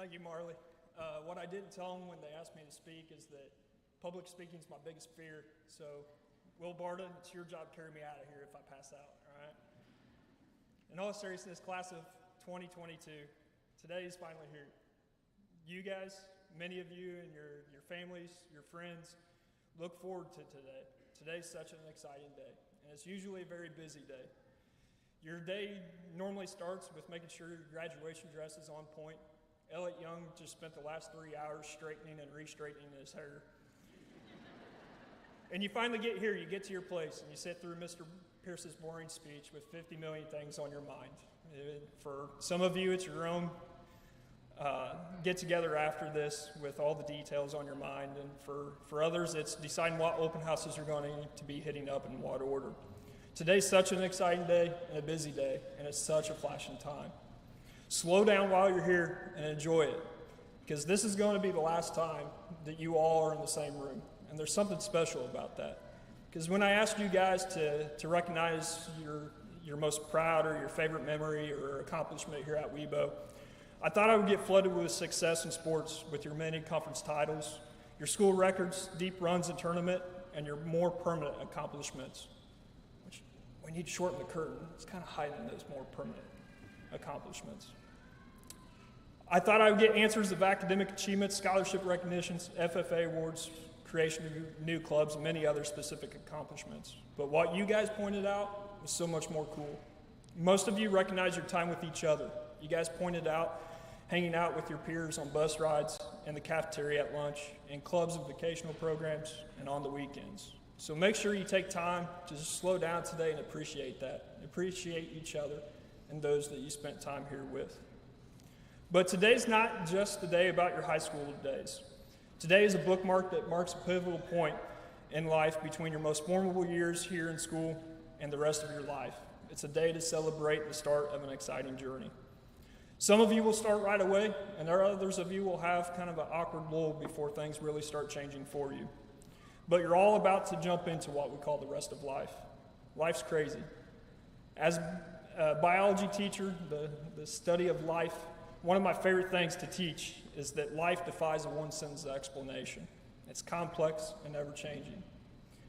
Thank you, Marley. What I didn't tell them when they asked me to speak is that public speaking is my biggest fear. So, Will Barta, it's your job to carry me out of here if I pass out, all right? In all seriousness, class of 2022, today is finally here. You guys, many of you and your families, your friends, look forward to today. Today's such an exciting day, and it's usually a very busy day. Your day normally starts with making sure your graduation dress is on point. Elliot Young just spent the last 3 hours straightening and re-straightening his hair. And you finally get here, you get to your place, and you sit through Mr. Pierce's boring speech with 50 million things on your mind. For some of you, it's your own get-together after this with all the details on your mind, and for others, it's deciding what open houses are going to be hitting up and in what order. Today's such an exciting day and a busy day, and it's such a flashing time. Slow down while you're here and enjoy it, because this is going to be the last time that you all are in the same room, and there's something special about that. Because when I asked you guys to recognize your most proud or your favorite memory or accomplishment here at Webo, I thought I would get flooded with success in sports with your many conference titles, your school records, deep runs in tournament, and your more permanent accomplishments. Which, we need to shorten the curtain. It's kind of hiding those more permanent accomplishments. I thought I would get answers of academic achievements, scholarship recognitions, FFA awards, creation of new clubs, and many other specific accomplishments. But what you guys pointed out was so much more cool. Most of you recognize your time with each other. You guys pointed out hanging out with your peers on bus rides, in the cafeteria at lunch, in clubs and vocational programs, and on the weekends. So make sure you take time to just slow down today and appreciate that. Appreciate each other and those that you spent time here with. But today's not just the day about your high school days. Today is a bookmark that marks a pivotal point in life between your most formidable years here in school and the rest of your life. It's a day to celebrate the start of an exciting journey. Some of you will start right away, and others of you will have kind of an awkward lull before things really start changing for you. But you're all about to jump into what we call the rest of life. Life's crazy. As a biology teacher, the study of life, one of my favorite things to teach is that life defies a one-sentence explanation. It's complex and ever-changing.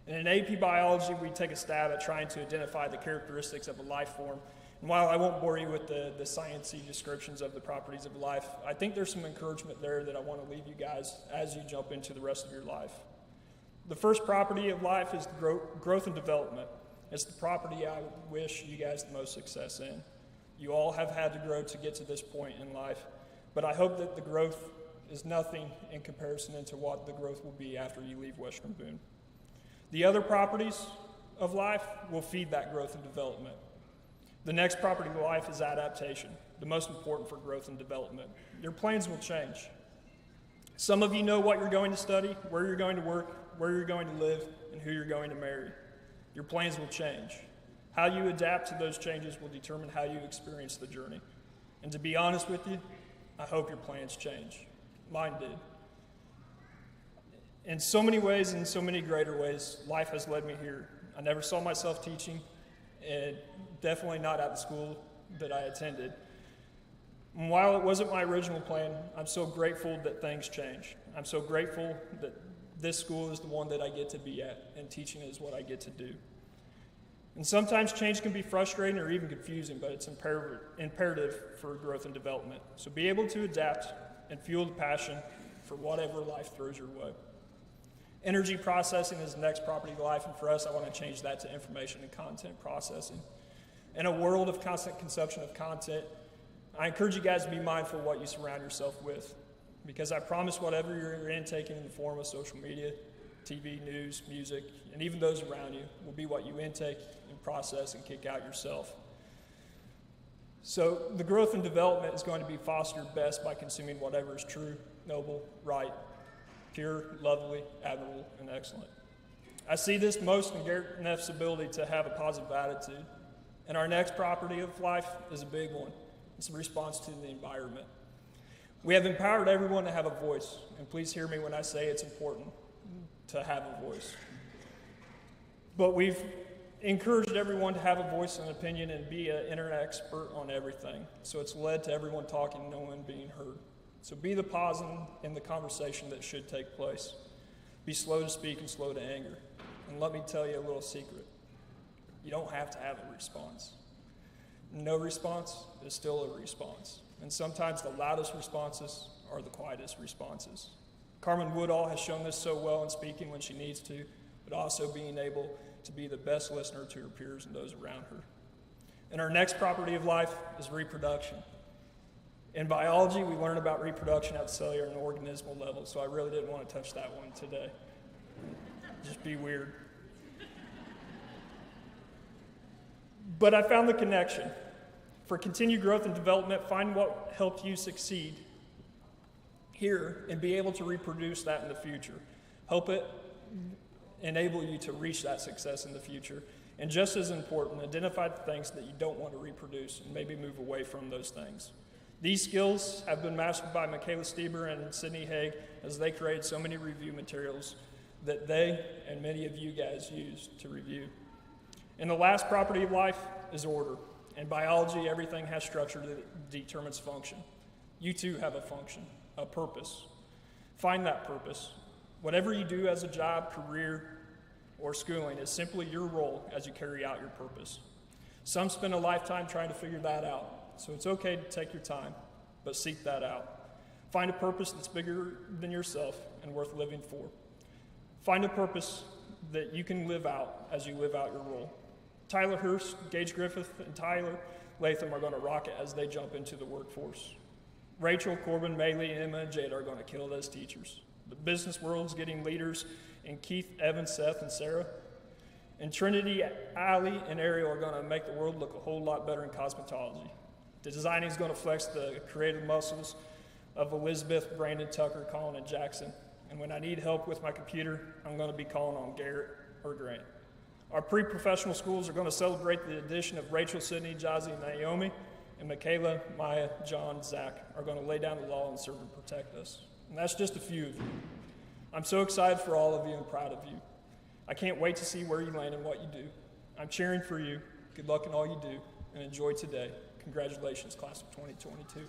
And in AP biology, we take a stab at trying to identify the characteristics of a life form. And while I won't bore you with the sciencey descriptions of the properties of life, I think there's some encouragement there that I want to leave you guys as you jump into the rest of your life. The first property of life is growth and development. It's the property I wish you guys the most success in. You all have had to grow to get to this point in life, but I hope that the growth is nothing in comparison into what the growth will be after you leave Western Boone. The other properties of life will feed that growth and development. The next property of life is adaptation, the most important for growth and development. Your plans will change. Some of you know what you're going to study, where you're going to work, where you're going to live, and who you're going to marry. Your plans will change. How you adapt to those changes will determine how you experience the journey. And to be honest with you, I hope your plans change. Mine did. In so many ways, in so many greater ways, life has led me here. I never saw myself teaching, and definitely not at the school that I attended. And while it wasn't my original plan, I'm so grateful that things change. I'm so grateful that this school is the one that I get to be at, and teaching is what I get to do. And sometimes change can be frustrating or even confusing, but it's imperative for growth and development. So be able to adapt and fuel the passion for whatever life throws your way. Energy processing is the next property of life, and for us, I want to change that to information and content processing. In a world of constant consumption of content, I encourage you guys to be mindful of what you surround yourself with, because I promise whatever you're intaking in the form of social media, TV, news, music, and even those around you will be what you intake and process and kick out yourself. So the growth and development is going to be fostered best by consuming whatever is true, noble, right, pure, lovely, admirable, and excellent. I see this most in Garrett Neff's ability to have a positive attitude. And our next property of life is a big one. It's a response to the environment. We have empowered everyone to have a voice, and please hear me when I say it's important to have a voice. But we've encouraged everyone to have a voice and opinion and be an internet expert on everything. So it's led to everyone talking and no one being heard. So be the pause in the conversation that should take place. Be slow to speak and slow to anger. And let me tell you a little secret. You don't have to have a response. No response is still a response. And sometimes the loudest responses are the quietest responses. Carmen Woodall has shown this so well in speaking when she needs to, but also being able to be the best listener to her peers and those around her. And our next property of life is reproduction. In biology, we learn about reproduction at the cellular and organismal level, so I really didn't want to touch that one today. Just be weird. But I found the connection. For continued growth and development, find what helped you succeed here and be able to reproduce that in the future. Help it enable you to reach that success in the future. And just as important, identify the things that you don't want to reproduce and maybe move away from those things. These skills have been mastered by Michaela Stieber and Sydney Haig as they created so many review materials that they and many of you guys use to review. And the last property of life is order. In biology, everything has structure that determines function. You too have a function, a purpose. Find that purpose. Whatever you do as a job, career, or schooling is simply your role as you carry out your purpose. Some spend a lifetime trying to figure that out, so it's okay to take your time, but seek that out. Find a purpose that's bigger than yourself and worth living for. Find a purpose that you can live out as you live out your role. Tyler Hurst, Gage Griffith, and Tyler Latham are going to rock it as they jump into the workforce. Rachel, Corbin, Maylee, Emma, and Jade are going to kill it as teachers. The business world's getting leaders in Keith, Evan, Seth, and Sarah. And Trinity, Allie, and Ariel are going to make the world look a whole lot better in cosmetology. Designing is going to flex the creative muscles of Elizabeth, Brandon, Tucker, Colin, and Jackson. And when I need help with my computer, I'm going to be calling on Garrett or Grant. Our pre-professional schools are going to celebrate the addition of Rachel, Sydney, Jazzy, and Naomi, and Michaela, Maya, John, Zach are going to lay down the law and serve and protect us. And that's just a few of you. I'm so excited for all of you and proud of you. I can't wait to see where you land and what you do. I'm cheering for you. Good luck in all you do, and enjoy today. Congratulations, class of 2022.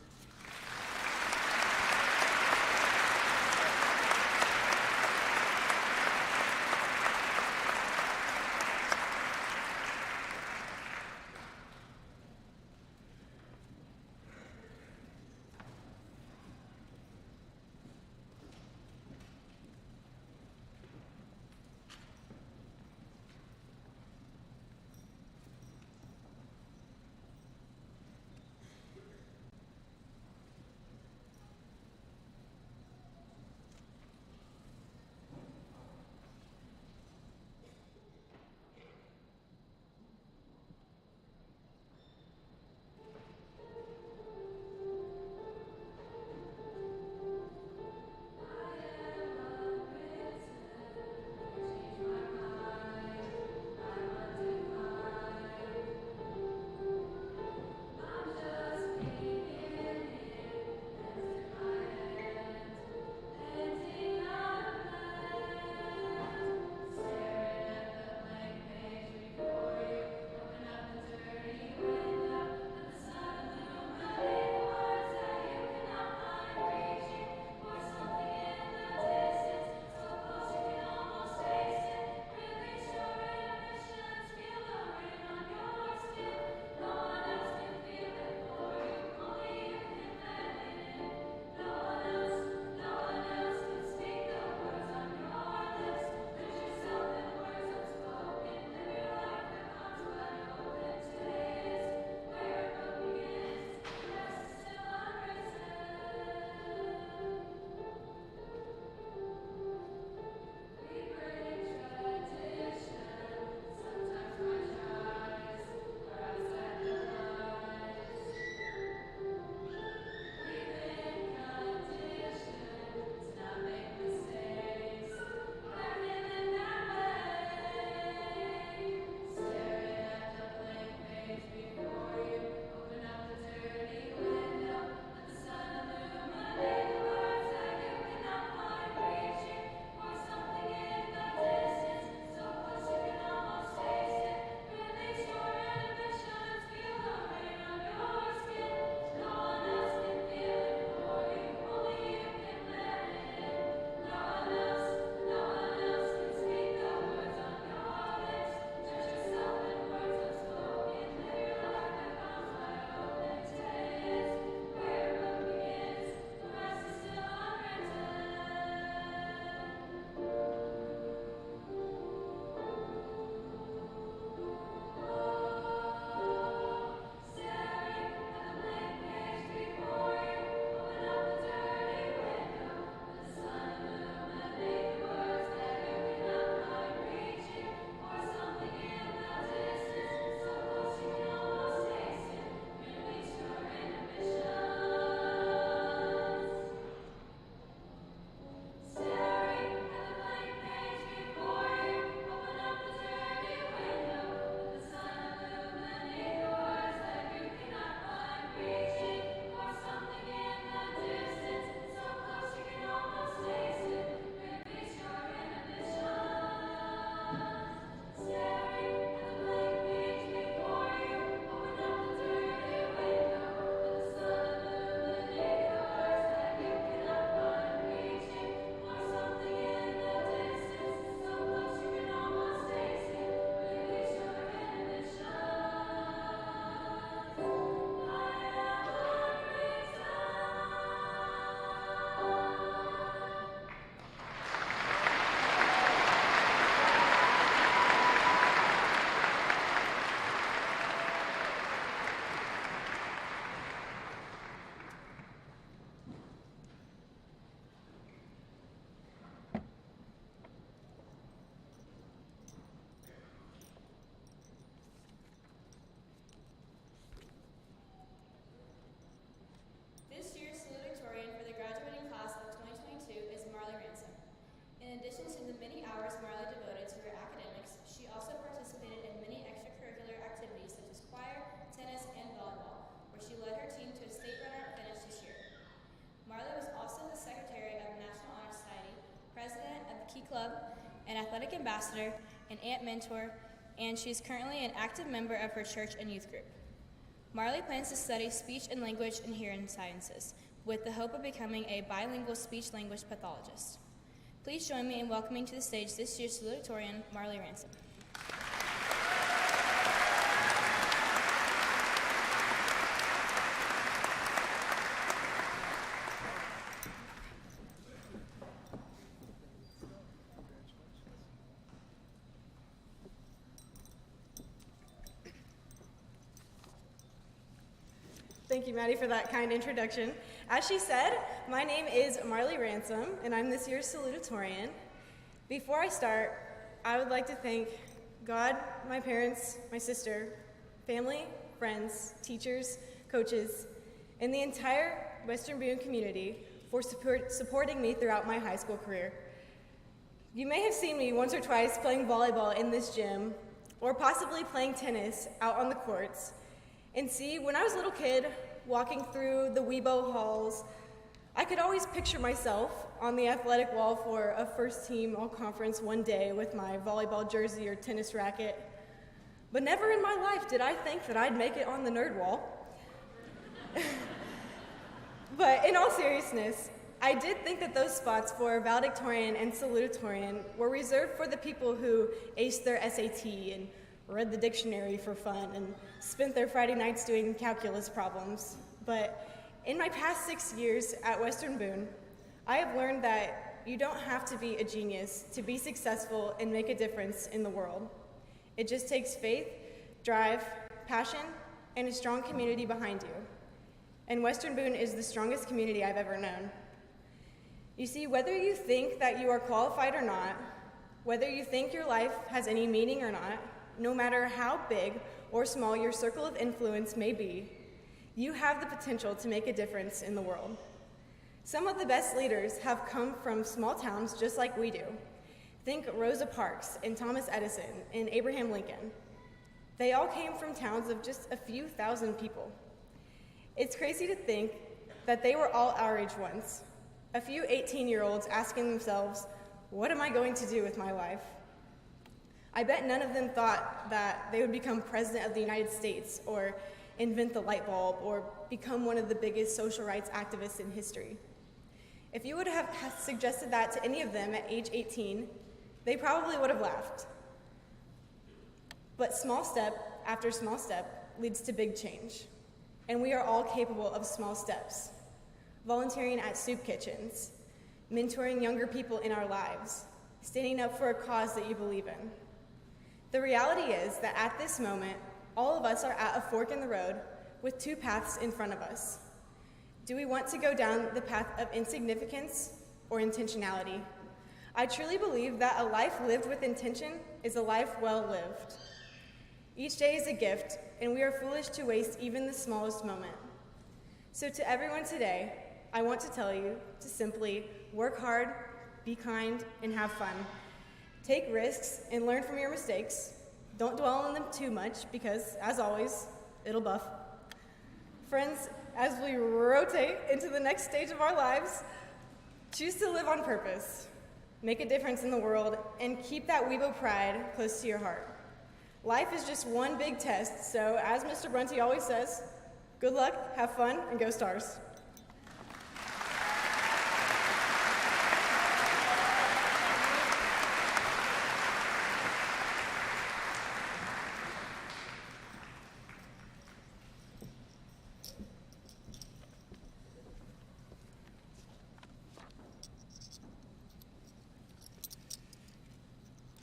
club, an athletic ambassador, an aunt mentor, and she's currently an active member of her church and youth group. Marley plans to study speech and language and hearing sciences with the hope of becoming a bilingual speech-language pathologist. Please join me in welcoming to the stage this year's Salutatorian, Marley Ransom. Thank you, Maddie, for that kind introduction. As she said, my name is Marley Ransom, and I'm this year's Salutatorian. Before I start, I would like to thank God, my parents, my sister, family, friends, teachers, coaches, and the entire Western Boone community for supporting me throughout my high school career. You may have seen me once or twice playing volleyball in this gym, or possibly playing tennis out on the courts. And see, when I was a little kid, walking through the Weibo halls, I could always picture myself on the athletic wall for a first team all-conference one day with my volleyball jersey or tennis racket. But never in my life did I think that I'd make it on the nerd wall. But in all seriousness, I did think that those spots for Valedictorian and Salutatorian were reserved for the people who aced their SAT and read the dictionary for fun and spent their Friday nights doing calculus problems. But in my past 6 years at Western Boone, I have learned that you don't have to be a genius to be successful and make a difference in the world. It just takes faith, drive, passion, and a strong community behind you. And Western Boone is the strongest community I've ever known. You see, whether you think that you are qualified or not, whether you think your life has any meaning or not, no matter how big or small your circle of influence may be, you have the potential to make a difference in the world. Some of the best leaders have come from small towns just like we do. Think Rosa Parks and Thomas Edison and Abraham Lincoln. They all came from towns of just a few thousand people. It's crazy to think that they were all our age once, a few 18-year-olds asking themselves, what am I going to do with my life? I bet none of them thought that they would become president of the United States or invent the light bulb or become one of the biggest social rights activists in history. If you would have suggested that to any of them at age 18, they probably would have laughed. But small step after small step leads to big change. And we are all capable of small steps. Volunteering at soup kitchens, mentoring younger people in our lives, standing up for a cause that you believe in. The reality is that at this moment, all of us are at a fork in the road with two paths in front of us. Do we want to go down the path of insignificance or intentionality? I truly believe that a life lived with intention is a life well lived. Each day is a gift, and we are foolish to waste even the smallest moment. So to everyone today, I want to tell you to simply work hard, be kind, and have fun. Take risks and learn from your mistakes. Don't dwell on them too much because, as always, it'll buff. Friends, as we rotate into the next stage of our lives, choose to live on purpose, make a difference in the world, and keep that Weibo pride close to your heart. Life is just one big test, so as Mr. Brunty always says, good luck, have fun, and go Stars.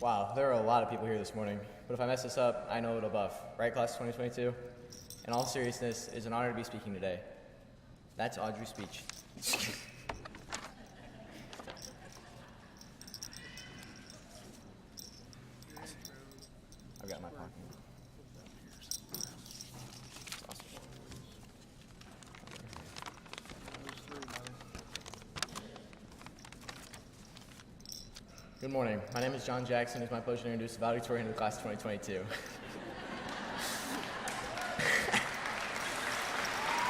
Wow, there are a lot of people here this morning, but if I mess this up, I know it'll buff. Right, class of 2022? In all seriousness, it is an honor to be speaking today. That's Audrey's speech. I've got my pocket. Good morning. My name is John Jackson. It's my pleasure to introduce the Valedictorian of the class of 2022.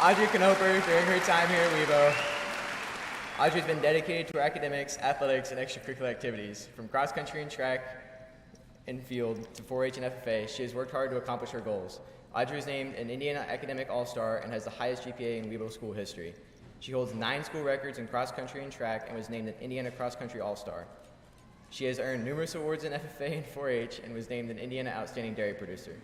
Audrey Knoper, during her time here at Weibo, Audrey's been dedicated to her academics, athletics, and extracurricular activities. From cross country and track and field to 4-H and FFA, she has worked hard to accomplish her goals. Audrey was named an Indiana Academic All-Star and has the highest GPA in Weebo school history. She holds 9 school records in cross country and track and was named an Indiana Cross Country All-Star. She has earned numerous awards in FFA and 4-H and was named an Indiana Outstanding Dairy Producer.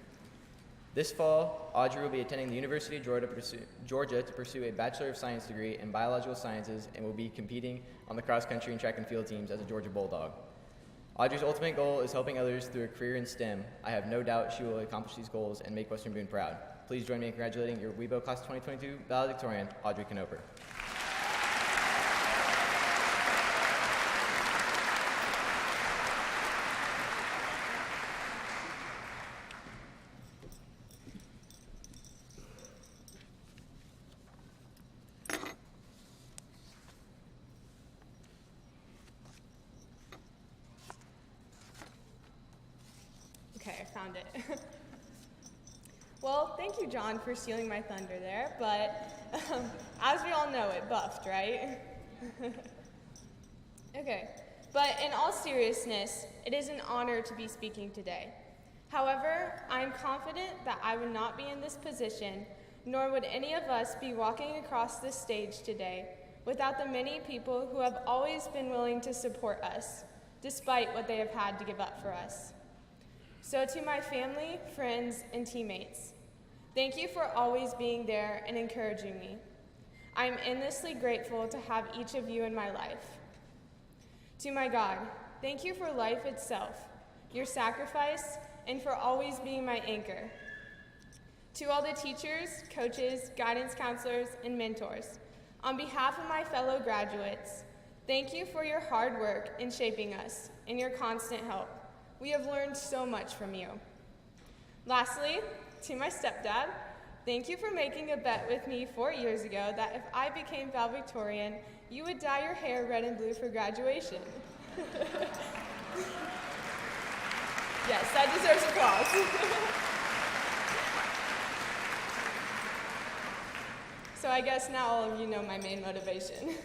This fall, Audrey will be attending the University of Georgia to pursue a Bachelor of Science degree in Biological Sciences and will be competing on the cross country and track and field teams as a Georgia Bulldog. Audrey's ultimate goal is helping others through a career in STEM. I have no doubt she will accomplish these goals and make Western Boone proud. Please join me in congratulating your Weebo Class 2022 Valedictorian, Audrey Knoper. Okay, I found it. Well, thank you, John, for stealing my thunder there, but as we all know, it buffed, right? Okay, but in all seriousness, it is an honor to be speaking today. However, I am confident that I would not be in this position, nor would any of us be walking across this stage today without the many people who have always been willing to support us, despite what they have had to give up for us. So to my family, friends, and teammates, thank you for always being there and encouraging me. I am endlessly grateful to have each of you in my life. To my God, thank you for life itself, your sacrifice, and for always being my anchor. To all the teachers, coaches, guidance counselors, and mentors, on behalf of my fellow graduates, thank you for your hard work in shaping us and your constant help. We have learned so much from you. Lastly, to my stepdad, thank you for making a bet with me 4 years ago that if I became valedictorian, you would dye your hair red and blue for graduation. Yes, that deserves applause. So I guess now all of you know my main motivation.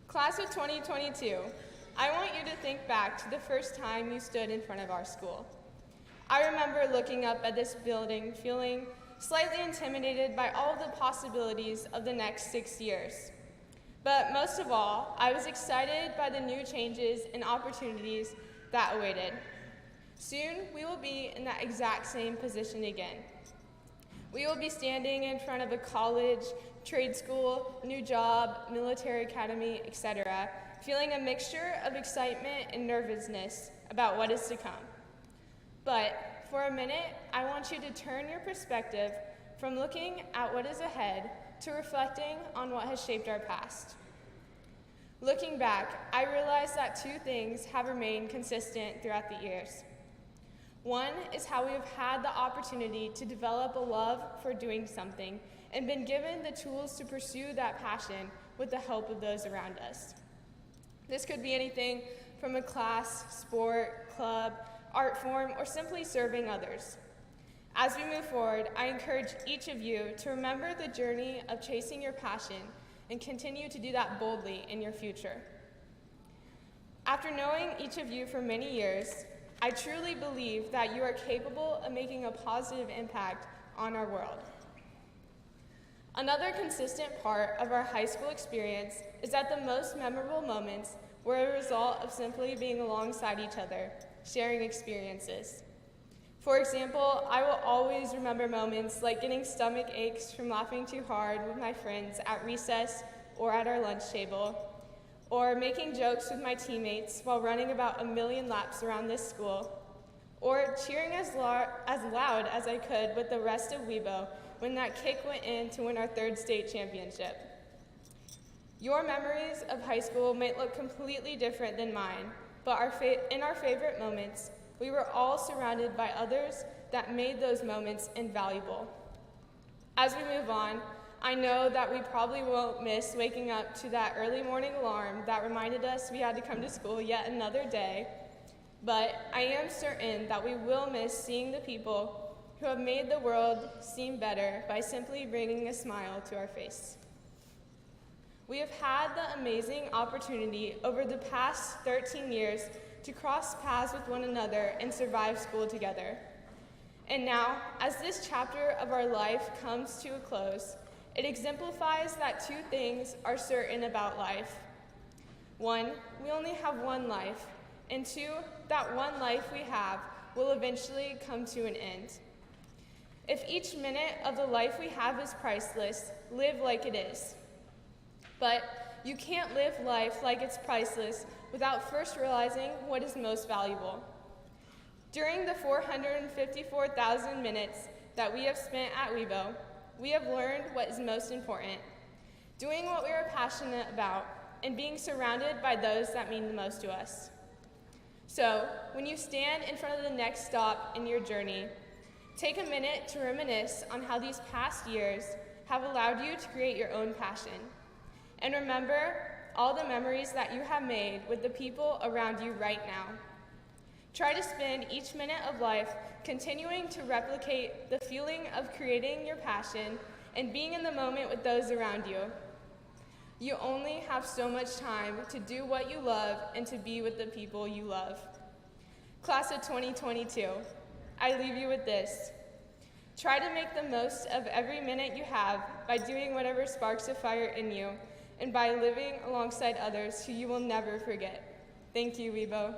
Class of 2022. I want you to think back to the first time you stood in front of our school. I remember looking up at this building, feeling slightly intimidated by all the possibilities of the next 6 years. But most of all, I was excited by the new changes and opportunities that awaited. Soon, we will be in that exact same position again. We will be standing in front of a college, trade school, new job, military academy, etc., feeling a mixture of excitement and nervousness about what is to come. But for a minute, I want you to turn your perspective from looking at what is ahead to reflecting on what has shaped our past. Looking back, I realize that 2 things have remained consistent throughout the years. One is how we have had the opportunity to develop a love for doing something and been given the tools to pursue that passion with the help of those around us. This could be anything from a class, sport, club, art form, or simply serving others. As we move forward, I encourage each of you to remember the journey of chasing your passion and continue to do that boldly in your future. After knowing each of you for many years, I truly believe that you are capable of making a positive impact on our world. Another consistent part of our high school experience is that the most memorable moments were a result of simply being alongside each other, sharing experiences. For example, I will always remember moments like getting stomach aches from laughing too hard with my friends at recess or at our lunch table, or making jokes with my teammates while running about 1,000,000 laps around this school, or cheering as loud as I could with the rest of Weebo when that kick went in to win our 3rd state championship. Your memories of high school might look completely different than mine, but in our favorite moments, we were all surrounded by others that made those moments invaluable. As we move on, I know that we probably won't miss waking up to that early morning alarm that reminded us we had to come to school yet another day, but I am certain that we will miss seeing the people who have made the world seem better by simply bringing a smile to our face. We have had the amazing opportunity over the past 13 years to cross paths with one another and survive school together. And now, as this chapter of our life comes to a close, it exemplifies that two things are certain about life. One, we only have one life, and two, that one life we have will eventually come to an end. If each minute of the life we have is priceless, live like it is. But you can't live life like it's priceless without first realizing what is most valuable. During the 454,000 minutes that we have spent at WeBo, we have learned what is most important, doing what we are passionate about, and being surrounded by those that mean the most to us. So, when you stand in front of the next stop in your journey, take a minute to reminisce on how these past years have allowed you to create your own passion. And remember all the memories that you have made with the people around you right now. Try to spend each minute of life continuing to replicate the feeling of creating your passion and being in the moment with those around you. You only have so much time to do what you love and to be with the people you love. Class of 2022, I leave you with this. Try to make the most of every minute you have by doing whatever sparks a fire in you and by living alongside others who you will never forget. Thank you, WeBo.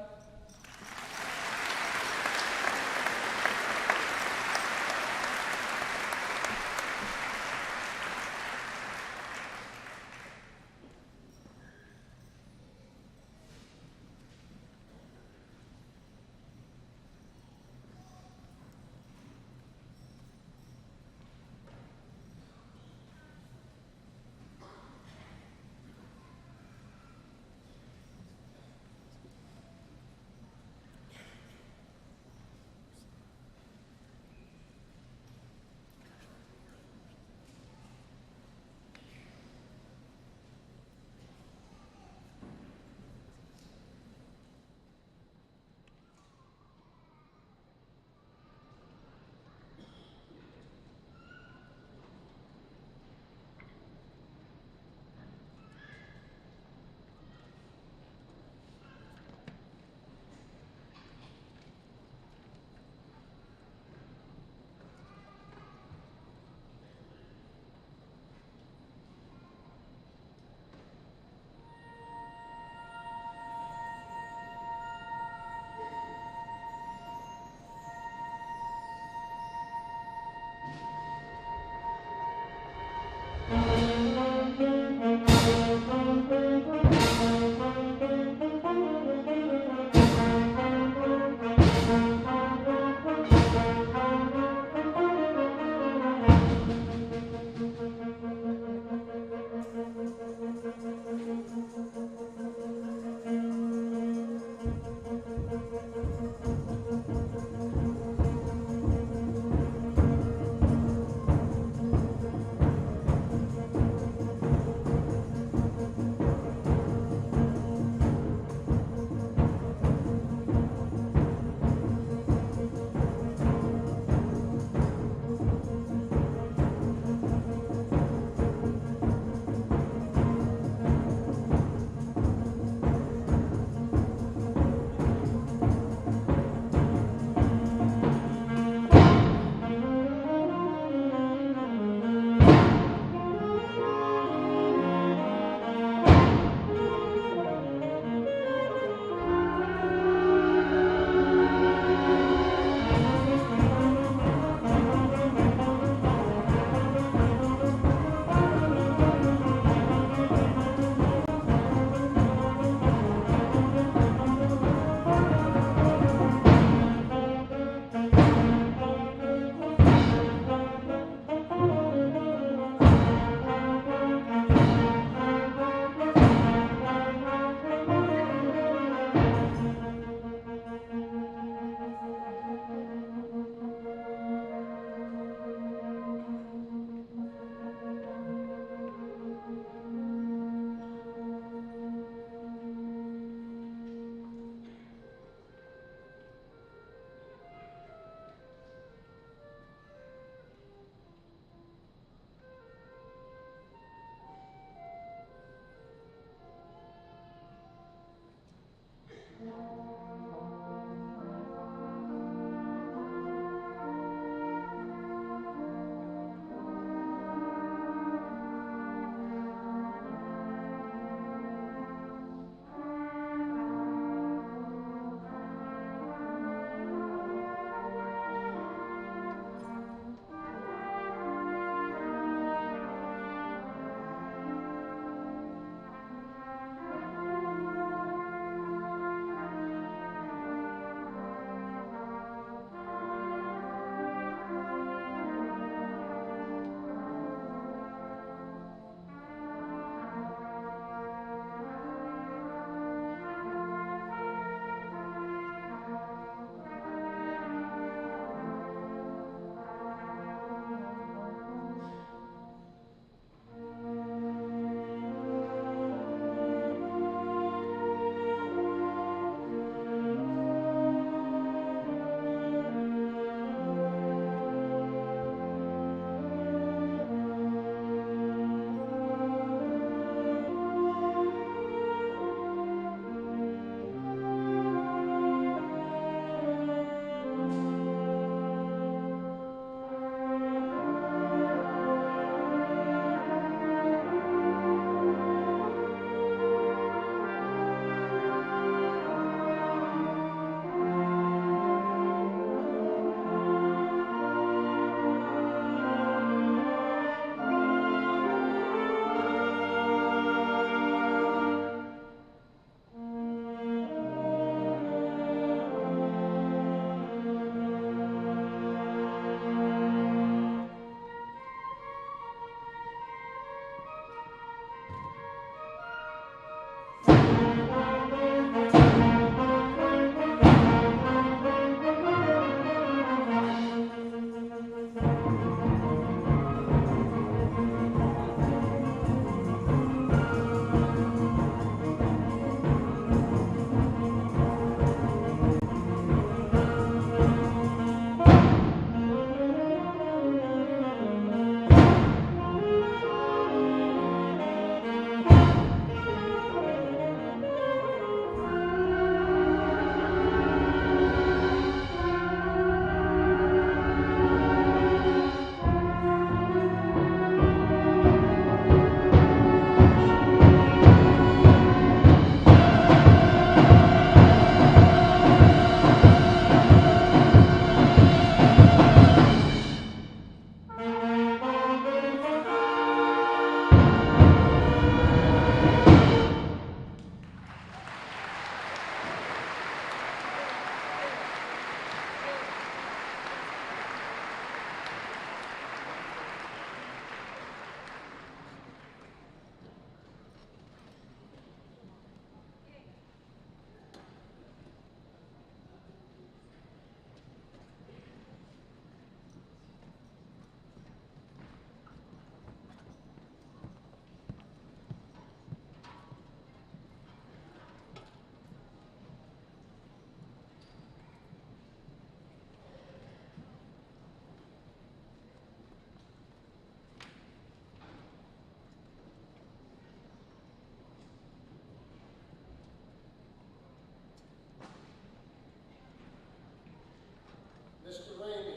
Mr. Ramey,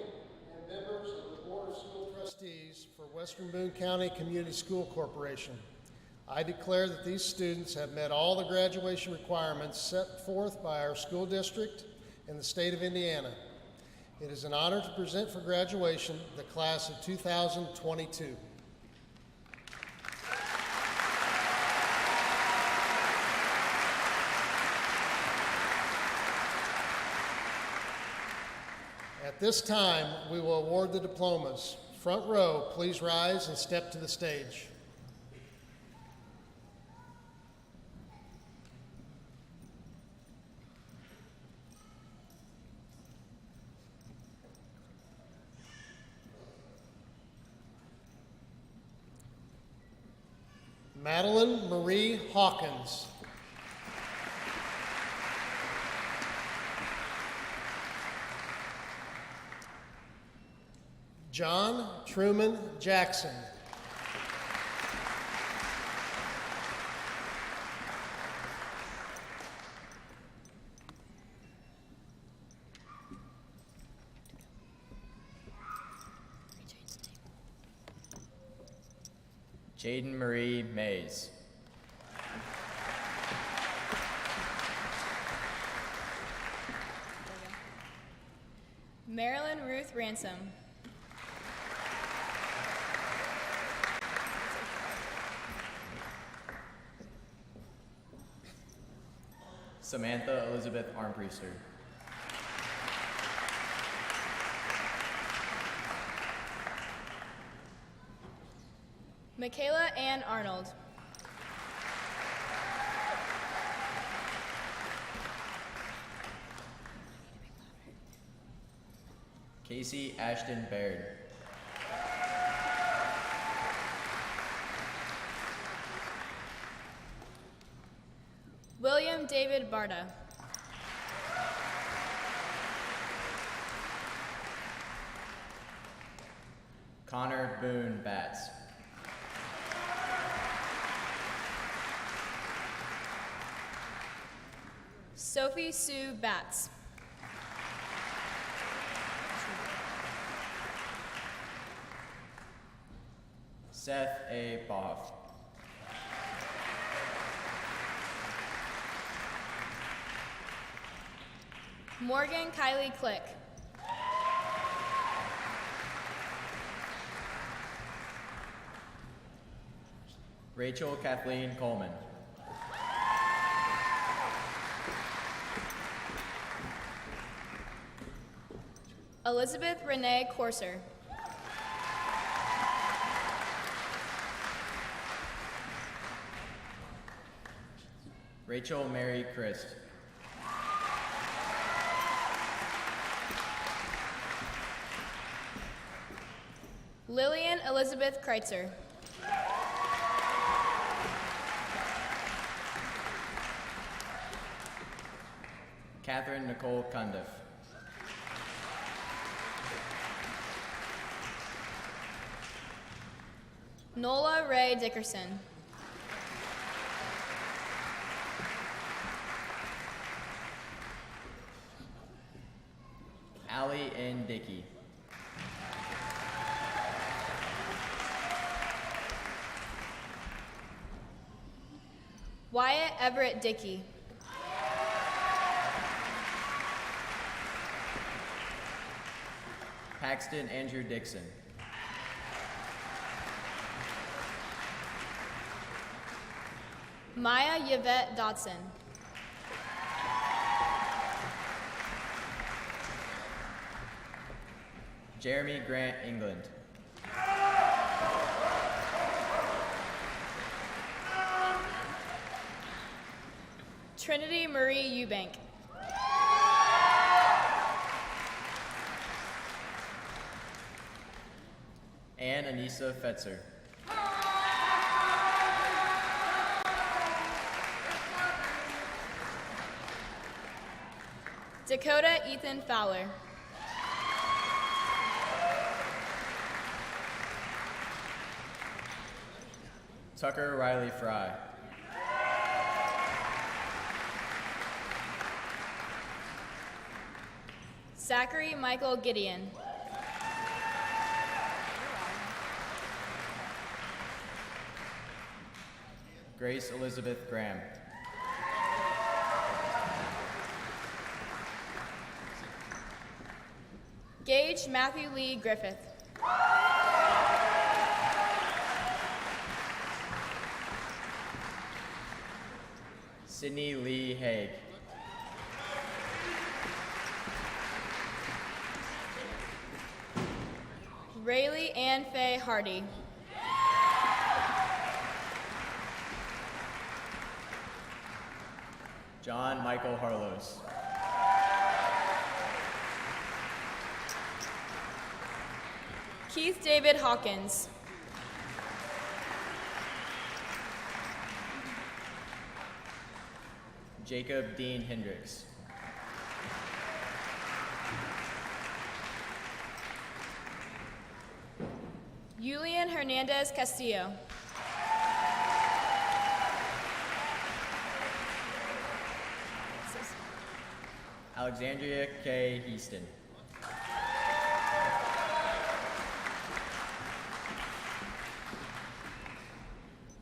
and members of the Board of School Trustees for Western Boone County Community School Corporation. I declare that these students have met all the graduation requirements set forth by our school district in the state of Indiana. It is an honor to present for graduation the class of 2022. At this time, we will award the diplomas. Front row, please rise and step to the stage. Madeline Marie Hawkins. John Truman Jackson. Jaden Marie Mays. Marilyn Ruth Ransom. Samantha Elizabeth Armpriester. Michaela Ann Arnold. Casey Ashton Baird. William David Barta. Connor Boone Batts. Sophie Sue Batts. Seth A. Boff. Morgan Kylie Click. Rachel Kathleen Coleman. Elizabeth Renee Corser. Rachel Mary Christ. Lillian Elizabeth Kreitzer. Catherine Nicole Cundiff. Nola Ray Dickerson. Allie N. Dickey. Wyatt Everett Dickey. Paxton Andrew Dixon. Maya Yvette Dotson. Jeremy Grant England. Trinity Marie Eubank. Ann Anissa Fetzer. Dakota Ethan Fowler. Tucker Riley Fry. Zachary Michael Gideon. Grace Elizabeth Graham. Gage Matthew Lee Griffith. Sydney Lee Haig. Rayleigh Ann Faye Hardy. John Michael Harlows. Keith David Hawkins. Jacob Dean Hendricks. Julian Hernandez Castillo. Alexandria K. Heaston.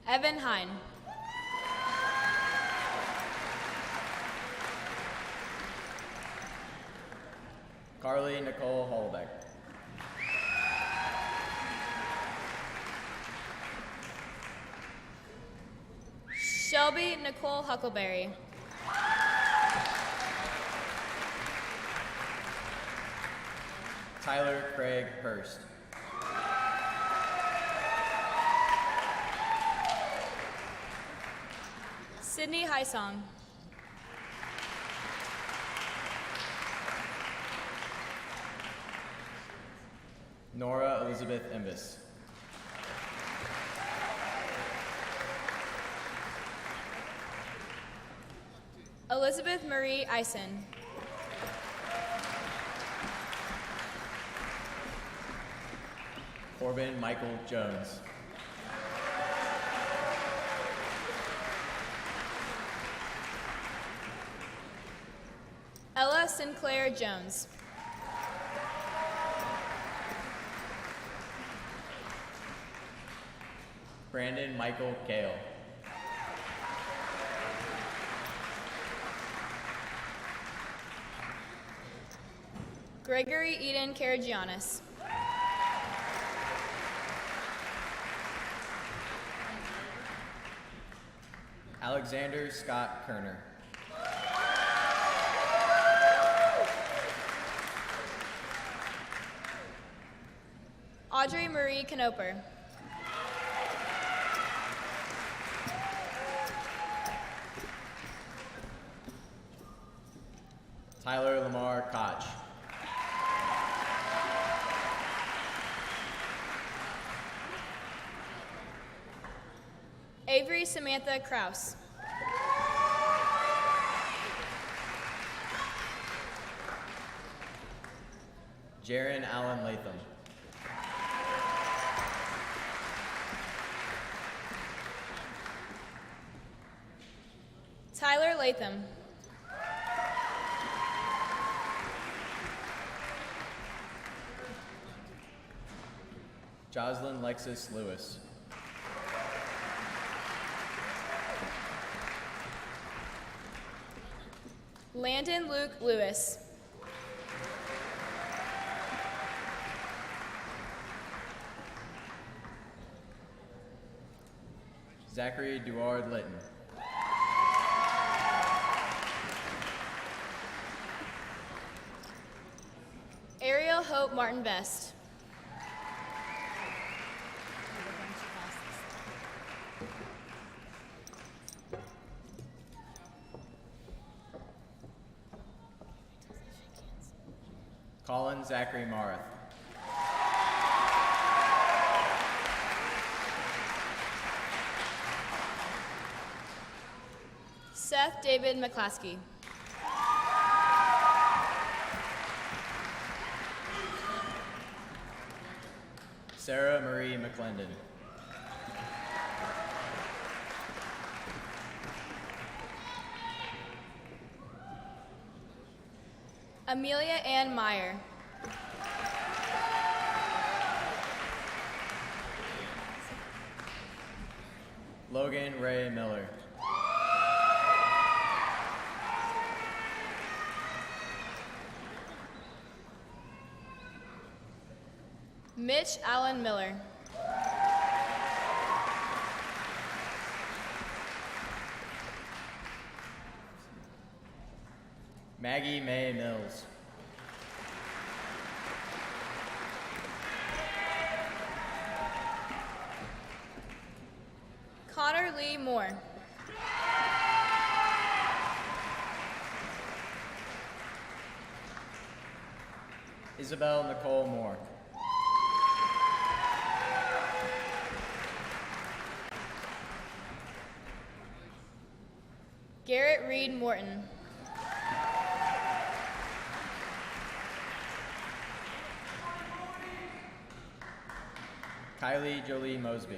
Evan Hine. Carly Nicole Holbeck. Shelby Nicole Huckleberry. Tyler Craig Hurst. Sydney Highsong. Nora Elizabeth Imbus. Elizabeth Marie Eisen. Corbin Michael Jones. Ella Sinclair Jones. Brandon Michael Kale. Gregory Eden Karagianis. Alexander Scott Kerner. Audrey Marie Knoper. Tyler Lamar Koch. Avery Samantha Kraus. Jaron Allen Latham. Tyler Latham. Jocelyn Lexus Lewis. Landon Luke Lewis. Zachary Duard Litton. Ariel Hope Martin Best. Colin Zachary Marath. Seth David McClaskey. Sarah Marie McClendon. Amelia Ann Meyer. Logan Ray Miller. Mitch Allen Miller. Maggie Mae Mills. Connor Lee Moore. Isabel Nicole Moore. Garrett Reed Morton. Kylie Jolie Mosby.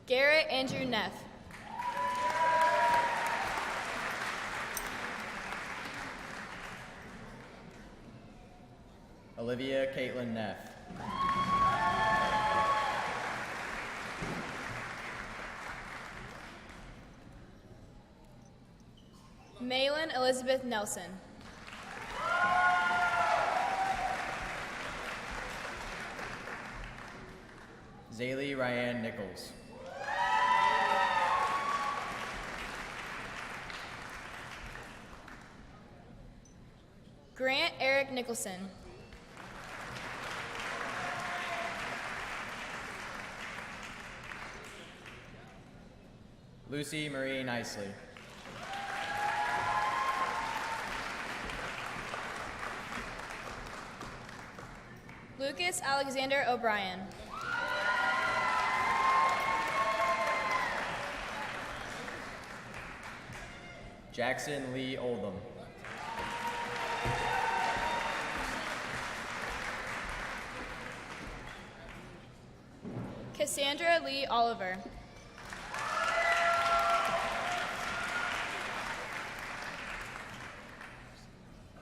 Garrett Andrew Neff. Olivia Caitlin Neff. Malin Elizabeth Nelson. Zaylee Ryan Nichols. Grant Eric Nicholson. Lucy Marie Nicely. Lucas Alexander O'Brien. Jackson Lee Oldham. Cassandra Lee Oliver.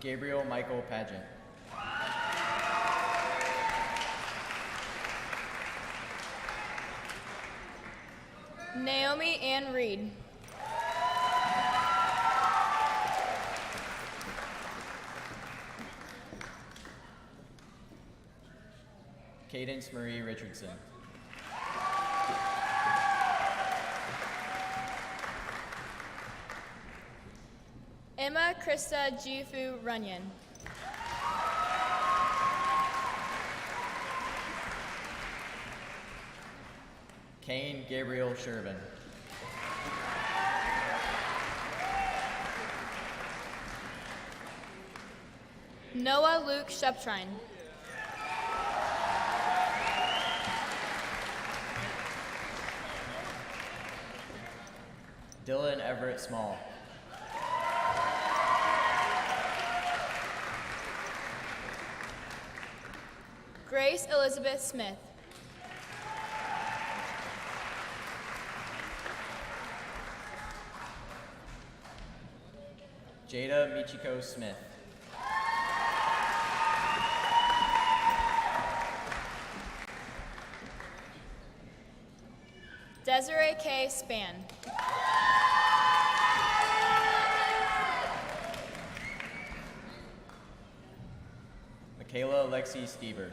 Gabriel Michael Pageant. Naomi Ann Reed. Cadence Marie Richardson. Emma Krista Jifu Runyon. Kane Gabriel Shervin. Noah Luke Shuptrine. Dylan Everett Small. Grace Elizabeth Smith. Jada Michiko Smith. Desiree K. Span. Michaela Lexi Stever.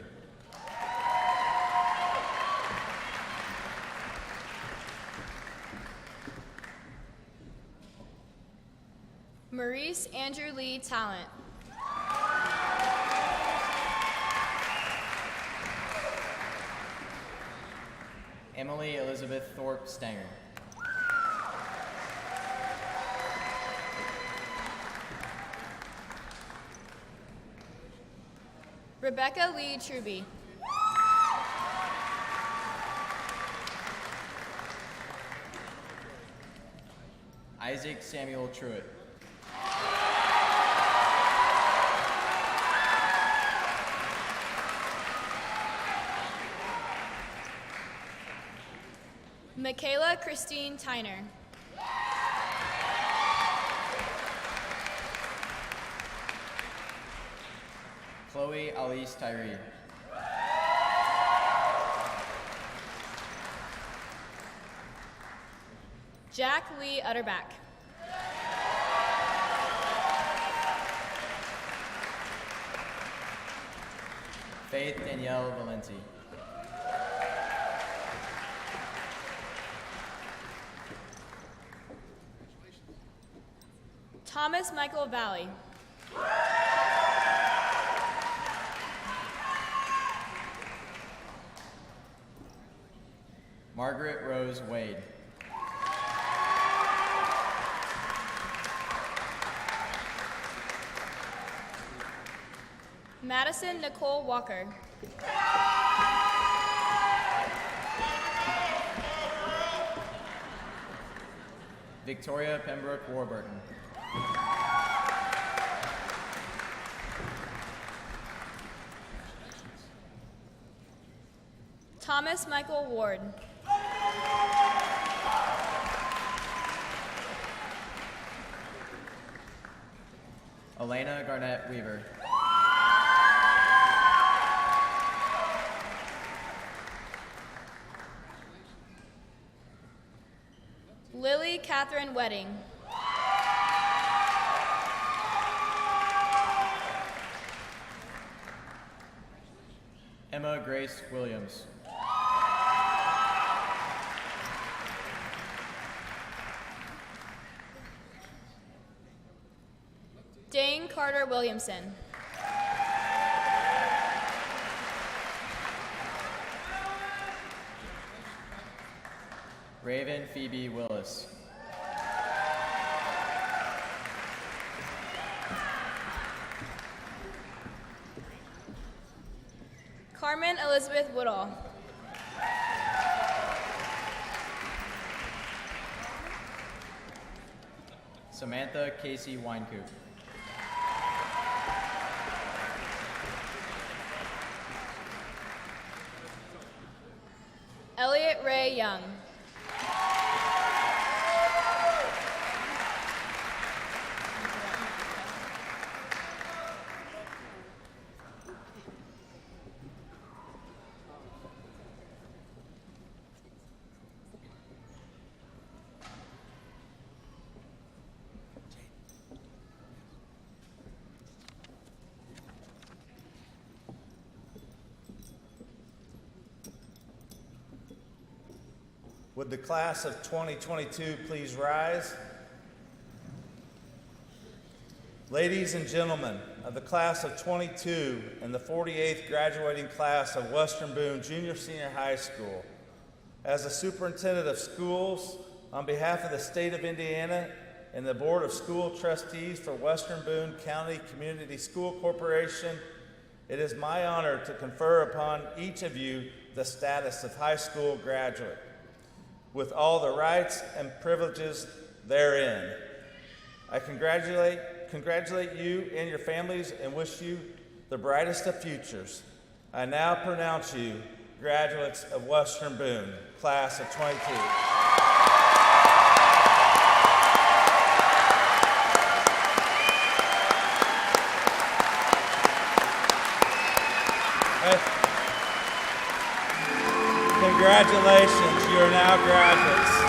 Maurice Andrew Lee Talent. Emily Elizabeth Thorpe Stanger. Rebecca Lee Truby. Isaac Samuel Truitt. Michaela Christine Tyner. Chloe Alice Tyree. Jack Lee Utterback. Faith Danielle Valenti. Thomas Michael Valley. Margaret Rose Wade. Madison Nicole Walker. Victoria Pembroke Warburton. Thomas Michael Ward. Elena Garnett Weaver. Lily Catherine Wedding. Emma Grace Williams. Dane Carter Williamson. Raven Phoebe Willis. Carmen Elizabeth Woodall. Samantha Casey Winecoop. Elliot Ray Young. Would the class of 2022 please rise? Ladies and gentlemen of the class of 22 and the 48th graduating class of Western Boone Junior Senior High School, as the superintendent of schools, on behalf of the state of Indiana and the Board of School Trustees for Western Boone County Community School Corporation, it is my honor to confer upon each of you the status of high school graduate, with all the rights and privileges therein. I congratulate you and your families and wish you the brightest of futures. I now pronounce you graduates of Western Boone, class of 22. Congratulations, you are now graduates.